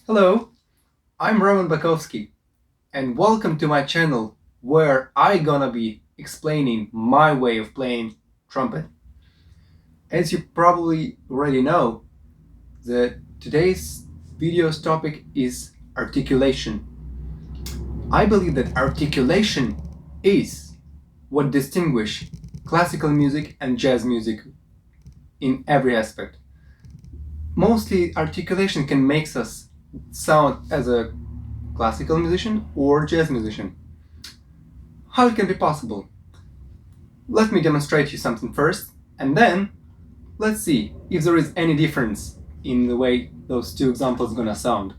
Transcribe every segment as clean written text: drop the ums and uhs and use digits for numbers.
Hello, I'm Roman Bakovsky, and welcome to my channel where I gonna be explaining my way of playing trumpet. As you probably already know, today's video's topic is articulation. I believe that articulation is what distinguishes classical music and jazz music in every aspect. Mostly articulation can make us sound as a classical musician or jazz musician. How it can be possible? Let me demonstrate you something first, and then let's see if there is any difference in the way those two examples gonna sound.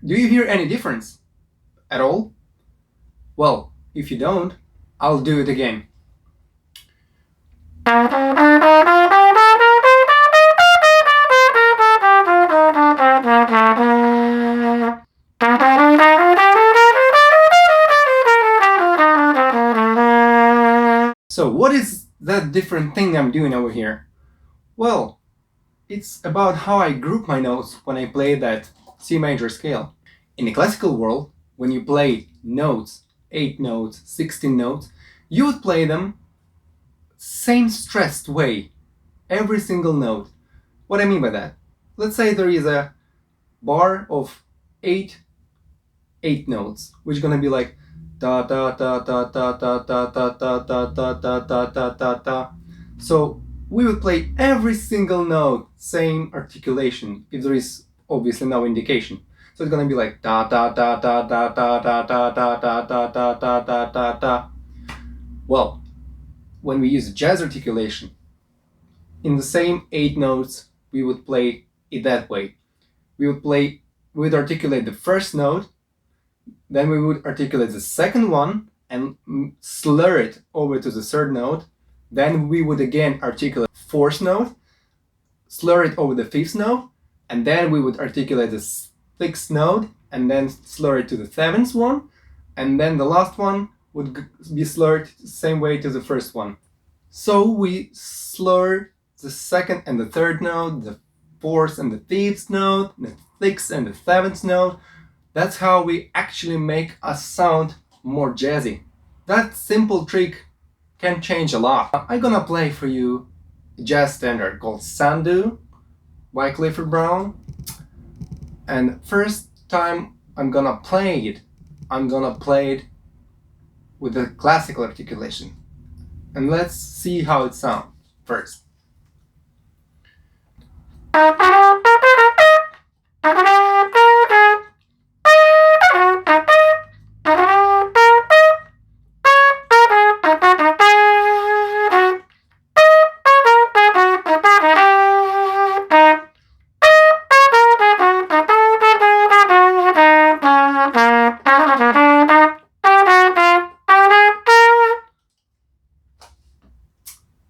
Do you hear any difference at all? Well, if you don't, I'll do it again. So what is that different thing I'm doing over here? Well, it's about how I group my notes when I play that C major scale. In the classical world, when you play notes, 8 notes, 16 notes, you would play them same stressed way, every single note. What I mean by that? Let's say there is a bar of 8 notes, which is gonna be like da da da da da da da da da da da da da da da da. So we would play every single note, same articulation, if there is obviously no indication. So it's gonna be like da da da da da da da da da da da da da da da da. Well, when we use jazz articulation, in the same 8 notes, we would play it that way. We would articulate the first note, then we would articulate the second one and slur it over to the third note. Then we would again articulate the fourth note, slur it over the fifth note, and then we would articulate the sixth note and then slur it to the seventh one, and then the last one would be slurred the same way to the first one. So we slur the second and the third note, the fourth and the fifth note, the sixth and the seventh note. That's how we actually make us sound more jazzy. That simple trick can change a lot. I'm gonna play for you a jazz standard called Sandu by Clifford Brown. And first time I'm gonna play it with the classical articulation. And let's see how it sounds first.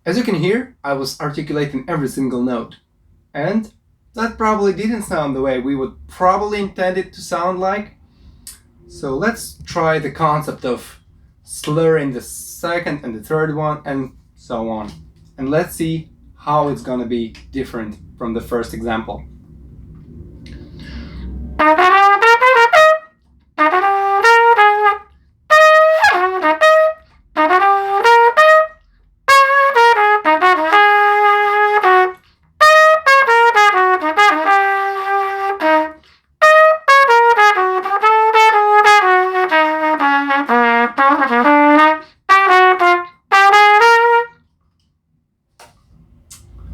As you can hear, I was articulating every single note, and that probably didn't sound the way we would probably intend it to sound like. So let's try the concept of slurring the second and the third one and so on. And let's see how it's gonna be different from the first example.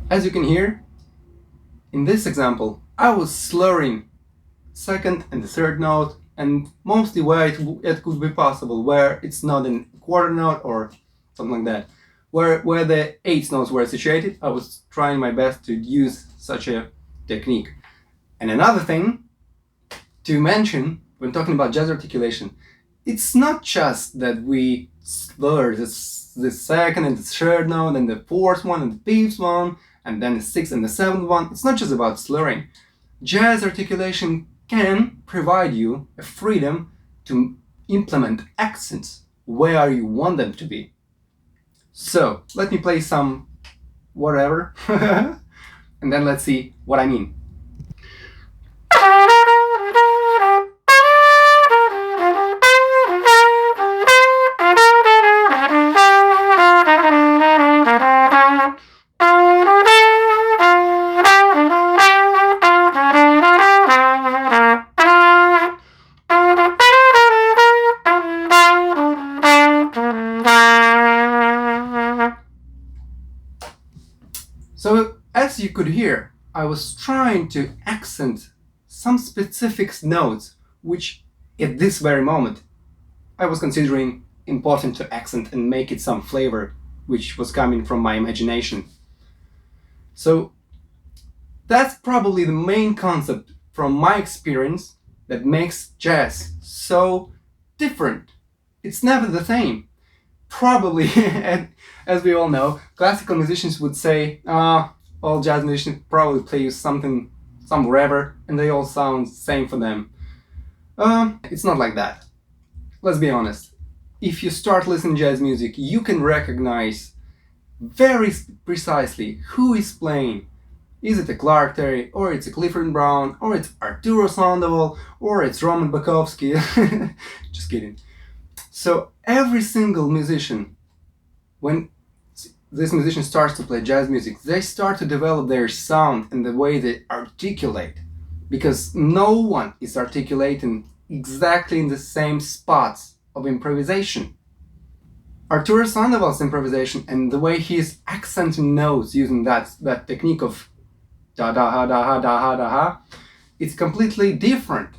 As you can hear, in this example, I was slurring second and the third note, and mostly where it could be possible, where it's not in quarter note or something like that. where the eighth notes were situated, I was trying my best to use such a technique. And another thing to mention when talking about jazz articulation, it's not just that we slur the second and the third note and the fourth one and the fifth one and then the sixth and the seventh one. It's not just about slurring. Jazz articulation can provide you a freedom to implement accents where you want them to be. So let me play some whatever and then let's see what I mean. So as you could hear, I was trying to accent some specific notes which at this very moment I was considering important to accent and make it some flavor which was coming from my imagination. So that's probably the main concept from my experience that makes jazz so different. It's never the same. Probably, as we all know, classical musicians would say, all jazz musicians probably play you something, some whatever, and they all sound the same for them. It's not like that. Let's be honest. If you start listening to jazz music, you can recognize very precisely who is playing. Is it a Clark Terry, or it's a Clifford Brown, or it's Arturo Sandoval, or it's Roman Bakovsky. Just kidding. So every single musician, when this musician starts to play jazz music, they start to develop their sound and the way they articulate, because no one is articulating exactly in the same spots of improvisation. Arturo Sandoval's improvisation and the way he's accenting notes using that technique of da da ha da ha da ha da ha, it's completely different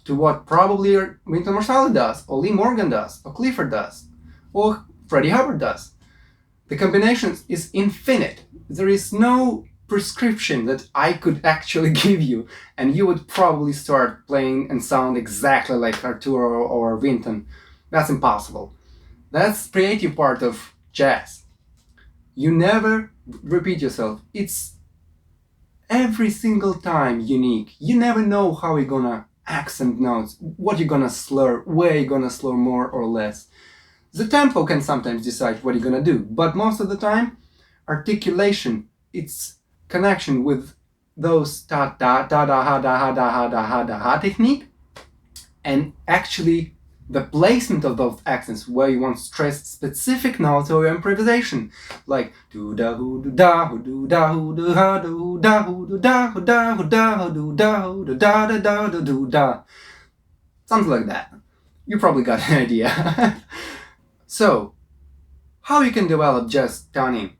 to what probably Wynton Marsalis does, or Lee Morgan does, or Clifford does, or Freddie Hubbard does. The combination is infinite. There is no prescription that I could actually give you, and you would probably start playing and sound exactly like Arturo or Wynton. That's impossible. That's the creative part of jazz. You never repeat yourself. It's every single time unique. You never know how you're gonna accent notes, what you're gonna slur, where you're gonna slur more or less. The tempo can sometimes decide what you're gonna do, but most of the time, articulation, its connection with those da da da da ha da ha da ha da ha da ha technique, and actually the placement of those accents where you want to stress specific notes or improvisation, like do da hu do da hu do da hu do ha do da hu do da hu da hu da hu do da hu do da da da da do da, something like that. You probably got an idea. So, how you can develop jazz tuning?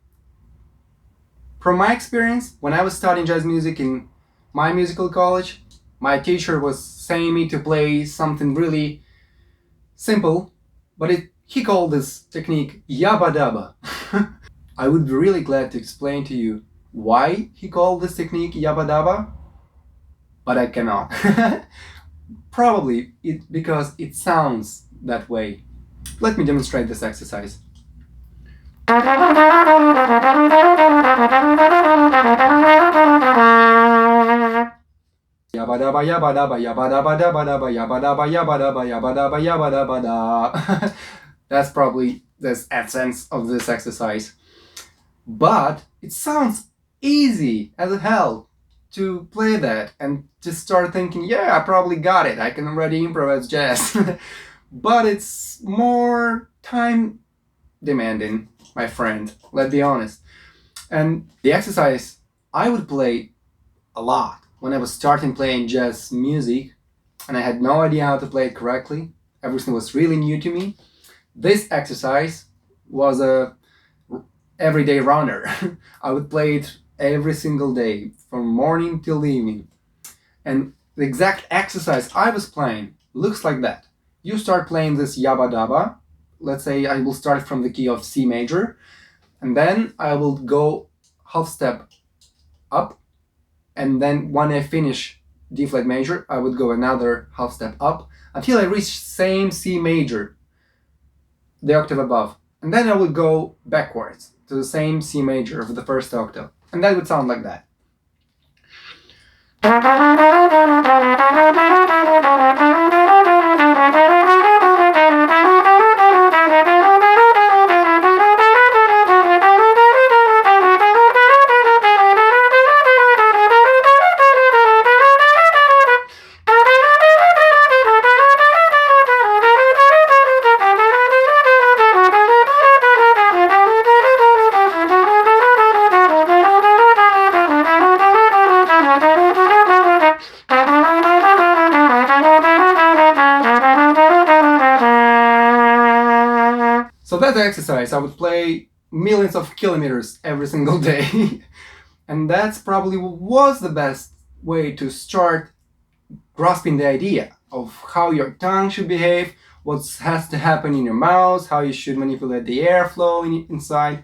From my experience, when I was studying jazz music in my musical college, my teacher was saying me to play something really simple, but he called this technique yabba dabba. I would be really glad to explain to you why he called this technique yabba dabba, but I cannot. Probably because it sounds that way. Let me demonstrate this exercise. Yabba dabba yabba dabba yabba dabba dabba dabba yabba dabba yabba dabba yabba dabba yabba dabba da. That's probably the essence of this exercise. But it sounds easy as hell to play that and just start thinking, yeah, I probably got it. I can already improvise jazz. But it's more time demanding, my friend. Let's be honest. And the exercise I would play a lot when I was starting playing jazz music, and I had no idea how to play it correctly. Everything was really new to me. This exercise was a everyday runner. I would play it every single day, from morning till evening. And the exact exercise I was playing looks like that. You start playing this yabba dabba. Let's say I will start from the key of C major. and then I will go half step up, and then when I finish D flat major, I would go another half step up until I reach same C major, the octave above, and then I would go backwards to the same C major of the first octave, and that would sound like that. So that exercise, I would play millions of kilometers every single day. And that's probably was the best way to start grasping the idea of how your tongue should behave, what has to happen in your mouth, how you should manipulate the airflow inside.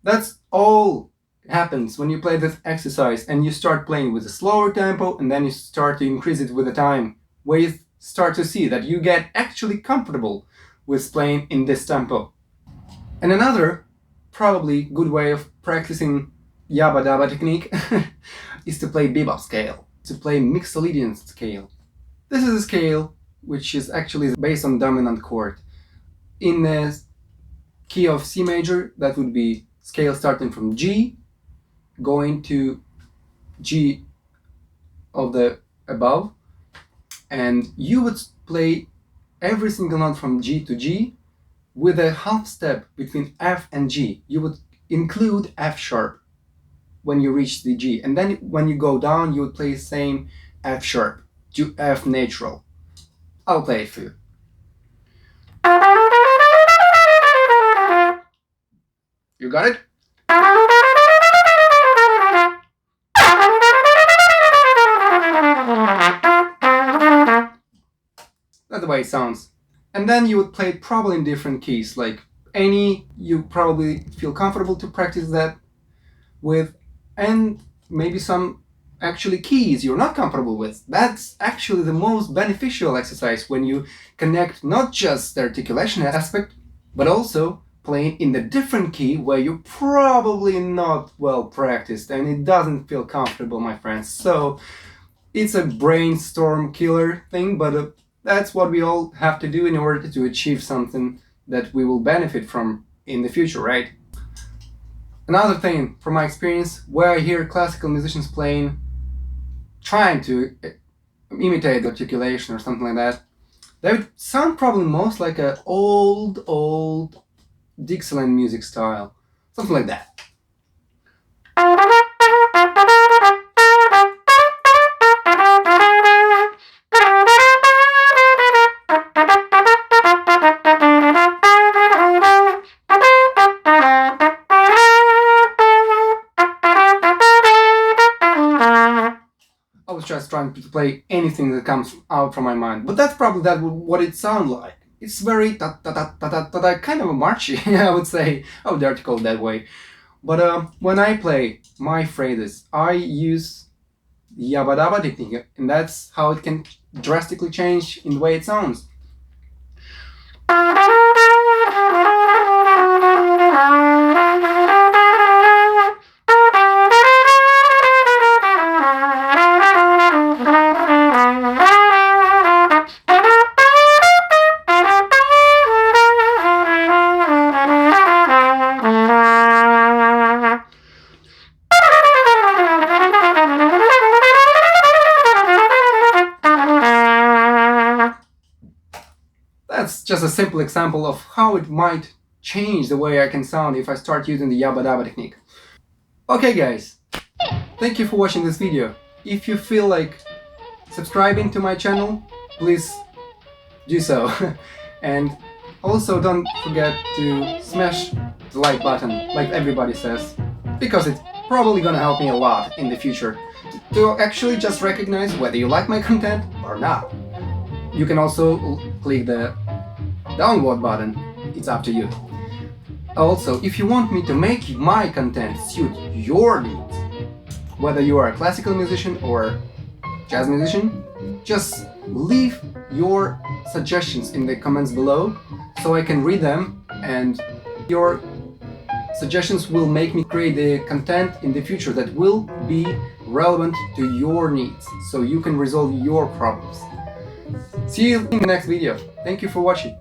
That's all happens when you play this exercise and you start playing with a slower tempo, and then you start to increase it with the time, where you start to see that you get actually comfortable with playing in this tempo. And another probably good way of practicing Yabba Dabba technique is to play bebop scale, to play Mixolydian scale. This is a scale which is actually based on dominant chord. In the key of C major, that would be scale starting from G, going to G of the above, and you would play every single note from G to G with a half step between F and G. You would include F sharp when you reach the G, and then when you go down you would play the same F sharp to F natural. I'll play it for you. You got it? That's the way it sounds. And then you would play it probably in different keys, like any you probably feel comfortable to practice that with, and maybe some actually keys you're not comfortable with. That's actually the most beneficial exercise when you connect not just the articulation aspect, but also playing in the different key where you're probably not well practiced and it doesn't feel comfortable, my friends. So it's a brainstorm killer thing, but that's what we all have to do in order to achieve something that we will benefit from in the future, right? Another thing from my experience, where I hear classical musicians playing, trying to imitate the articulation or something like that, they would sound probably most like an old Dixieland music style, something like that. I was just trying to play anything that comes out from my mind, but that's probably what it sounds like. It's very ta-ta-ta-ta-ta-ta, kind of a marchy, I would say. I would articulate it that way. But when I play my phrases, I use Yabba Dabba technique, and that's how it can drastically change in the way it sounds. That's just a simple example of how it might change the way I can sound if I start using the Yabba Dabba technique. Okay guys, thank you for watching this video. If you feel like subscribing to my channel, please do so. And also don't forget to smash the like button, like everybody says, because it's probably gonna help me a lot in the future to actually just recognize whether you like my content or not. You can also click the download button, it's up to you. Also, if you want me to make my content suit your needs, whether you are a classical musician or jazz musician, just leave your suggestions in the comments below so I can read them, and your suggestions will make me create the content in the future that will be relevant to your needs, so you can resolve your problems. See you in the next video. Thank you for watching.